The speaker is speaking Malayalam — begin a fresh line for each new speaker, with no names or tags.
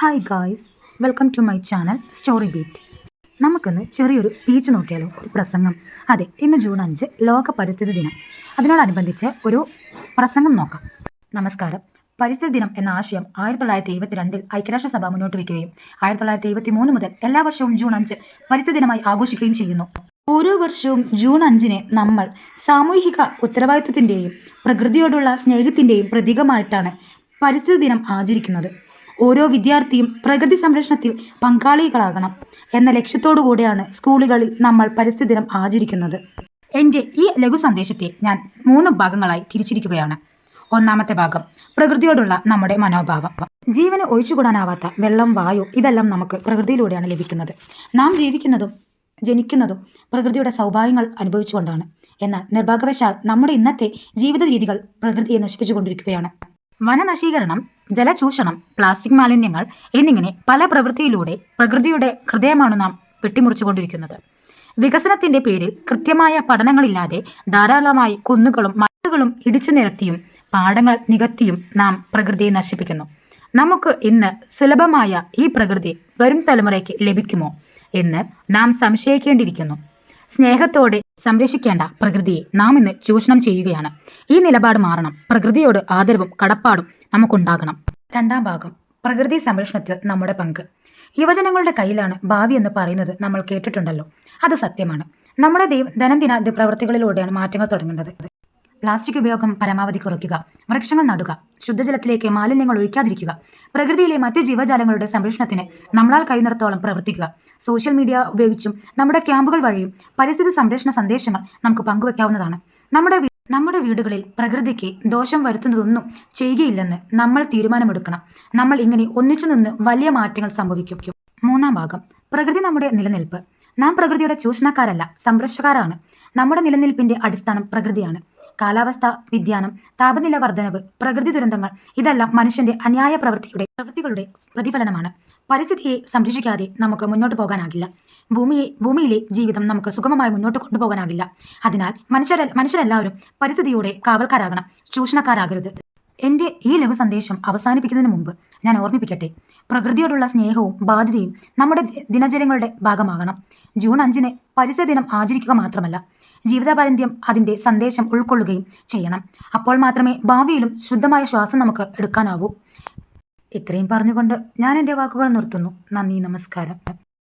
Hi guys, welcome to my channel story beat. നമുക്കിന്ന് ചെറിയൊരു സ്പീച്ച് നോക്കിയാലോ, ഒരു പ്രസംഗം. അതെ, ഇന്ന് ജൂൺ 5 ലോക പരിസ്ഥിതി ദിനം. അതിനോടനുബന്ധിച്ച് ഒരു പ്രസംഗം നോക്കാം. നമസ്കാരം. പരിസ്ഥിതി ദിനം എന്ന ആശയം 1972 ഐക്യരാഷ്ട്രസഭ മുന്നോട്ട് വയ്ക്കുകയും 1973 മുതൽ എല്ലാ വർഷവും ജൂൺ 5 പരിസ്ഥിതി ദിനമായി ആഘോഷിക്കുകയും ചെയ്യുന്നു. ഓരോ വർഷവും ജൂൺ 5 നമ്മൾ സാമൂഹിക ഉത്തരവാദിത്വത്തിൻ്റെയും പ്രകൃതിയോടുള്ള സ്നേഹത്തിൻ്റെയും പ്രതീകമായിട്ടാണ് പരിസ്ഥിതി ദിനം ആചരിക്കുന്നത്. ഓരോ വിദ്യാർത്ഥിയും പ്രകൃതി സംരക്ഷണത്തിൽ പങ്കാളികളാകണം എന്ന ലക്ഷ്യത്തോടു കൂടിയാണ് സ്കൂളുകളിൽ നമ്മൾ പരിസ്ഥിതി ദിനം ആചരിക്കുന്നത്. എൻ്റെ ഈ ലഘു സന്ദേശത്തെ ഞാൻ 3 ഭാഗങ്ങളായി തിരിച്ചിരിക്കുകയാണ്. ഒന്നാമത്തെ ഭാഗം, പ്രകൃതിയോടുള്ള നമ്മുടെ മനോഭാവം. ജീവന് ഒഴിച്ചുകൂടാനാവാത്ത വെള്ളം, വായു ഇതെല്ലാം നമുക്ക് പ്രകൃതിയിലൂടെയാണ് ലഭിക്കുന്നത്. നാം ജീവിക്കുന്നതും ജനിക്കുന്നതും പ്രകൃതിയുടെ സൗഭാഗ്യങ്ങൾ അനുഭവിച്ചുകൊണ്ടാണ്. എന്നാൽ നിർഭാഗ്യവശാൽ നമ്മുടെ ഇന്നത്തെ ജീവിത രീതികൾ പ്രകൃതിയെ നശിപ്പിച്ചുകൊണ്ടിരിക്കുകയാണ്. വനനശീകരണം, ജലചൂഷണം, പ്ലാസ്റ്റിക് മാലിന്യങ്ങൾ എന്നിങ്ങനെ പല പ്രവൃത്തിയിലൂടെ പ്രകൃതിയുടെ ഹൃദയമാണ് നാം വെട്ടിമുറിച്ചുകൊണ്ടിരിക്കുന്നത്. വികസനത്തിന്റെ പേരിൽ കൃത്യമായ പഠനങ്ങളില്ലാതെ ധാരാളമായി കുന്നുകളും മലകളും ഇടിച്ചു നിരത്തിയും പാടങ്ങൾ നികത്തിയും നാം പ്രകൃതിയെ നശിപ്പിക്കുന്നു. നമുക്ക് ഇന്ന് സുലഭമായ ഈ പ്രകൃതി വരും തലമുറയ്ക്ക് ലഭിക്കുമോ എന്ന് നാം സംശയിക്കേണ്ടിയിരിക്കുന്നു. സ്നേഹത്തോടെ സംരക്ഷിക്കേണ്ട പ്രകൃതിയെ നാം ഇന്ന് ചൂഷണം ചെയ്യുകയാണ്. ഈ നിലപാട് മാറണം. പ്രകൃതിയോട് ആദരവും കടപ്പാടും നമുക്കുണ്ടാകണം. രണ്ടാം ഭാഗം, പ്രകൃതി സംരക്ഷണത്തിൽ നമ്മുടെ പങ്ക്. യുവജനങ്ങളുടെ കയ്യിലാണ് ഭാവി എന്ന് പറയുന്നത് നമ്മൾ കേട്ടിട്ടുണ്ടല്ലോ. അത് സത്യമാണ്. നമ്മുടെ ദൈനംദിന പ്രവൃത്തികളിലൂടെയാണ് മാറ്റങ്ങൾ തുടങ്ങേണ്ടത്. പ്ലാസ്റ്റിക് ഉപയോഗം പരമാവധി കുറയ്ക്കുക, വൃക്ഷങ്ങൾ നടുക, ശുദ്ധജലത്തിലേക്ക് മാലിന്യങ്ങൾ ഒഴിക്കാതിരിക്കുക, പ്രകൃതിയിലെ മറ്റ് ജീവജാലങ്ങളുടെ സംരക്ഷണത്തിന് നമ്മളാൽ കഴിയുന്നിടത്തോളം പ്രവർത്തിക്കുക. സോഷ്യൽ മീഡിയ ഉപയോഗിച്ചും നമ്മുടെ ക്യാമ്പുകൾ വഴിയും പരിസ്ഥിതി സംരക്ഷണ സന്ദേശങ്ങൾ നമുക്ക് പങ്കുവെക്കാവുന്നതാണ്. നമ്മുടെ വീടുകളിൽ പ്രകൃതിക്ക് ദോഷം വരുത്തുന്നതൊന്നും ചെയ്യുകയില്ലെന്ന് നമ്മൾ തീരുമാനമെടുക്കണം. നമ്മൾ ഇങ്ങനെ ഒന്നിച്ചു നിന്ന് വലിയ മാറ്റങ്ങൾ സംഭവിക്കും. മൂന്നാം ഭാഗം, പ്രകൃതി നമ്മുടെ നിലനിൽപ്പ്. നാം പ്രകൃതിയുടെ ചൂഷണക്കാരല്ല, സംരക്ഷകരാണ്. നമ്മുടെ നിലനിൽപ്പിന്റെ അടിസ്ഥാനം പ്രകൃതിയാണ്. കാലാവസ്ഥ വ്യതിയാനം, താപനില വർധനവ്, പ്രകൃതി ദുരന്തങ്ങൾ ഇതെല്ലാം മനുഷ്യന്റെ അന്യായ പ്രവൃത്തികളുടെ പ്രതിഫലനമാണ്. പരിസ്ഥിതിയെ സംരക്ഷിക്കാതെ നമുക്ക് മുന്നോട്ട് പോകാനാകില്ല. ഭൂമിയിലെ ജീവിതം നമുക്ക് സുഗമമായി മുന്നോട്ട് കൊണ്ടുപോകാനാകില്ല. അതിനാൽ മനുഷ്യരെല്ലാവരും പരിസ്ഥിതിയുടെ കാവൽക്കാരാകണം, ചൂഷണക്കാരാകരുത്. എൻ്റെ ഈ ലഘു സന്ദേശം അവസാനിപ്പിക്കുന്നതിന് മുമ്പ് ഞാൻ ഓർമ്മിപ്പിക്കട്ടെ, പ്രകൃതിയോടുള്ള സ്നേഹവും ബാധ്യതയും നമ്മുടെ ദിനചര്യങ്ങളുടെ ഭാഗമാകണം. ജൂൺ 5 പരിസ്ഥിതി ദിനം ആചരിക്കുക മാത്രമല്ല, ജീവിതപര്യന്തം അതിൻ്റെ സന്ദേശം ഉൾക്കൊള്ളുകയും ചെയ്യണം. അപ്പോൾ മാത്രമേ ഭാവിയിലും ശുദ്ധമായ ശ്വാസം നമുക്ക് എടുക്കാനാവൂ. ഇത്രയും പറഞ്ഞുകൊണ്ട് ഞാൻ എൻ്റെ വാക്കുകൾ നിർത്തുന്നു. നന്ദി, നമസ്കാരം.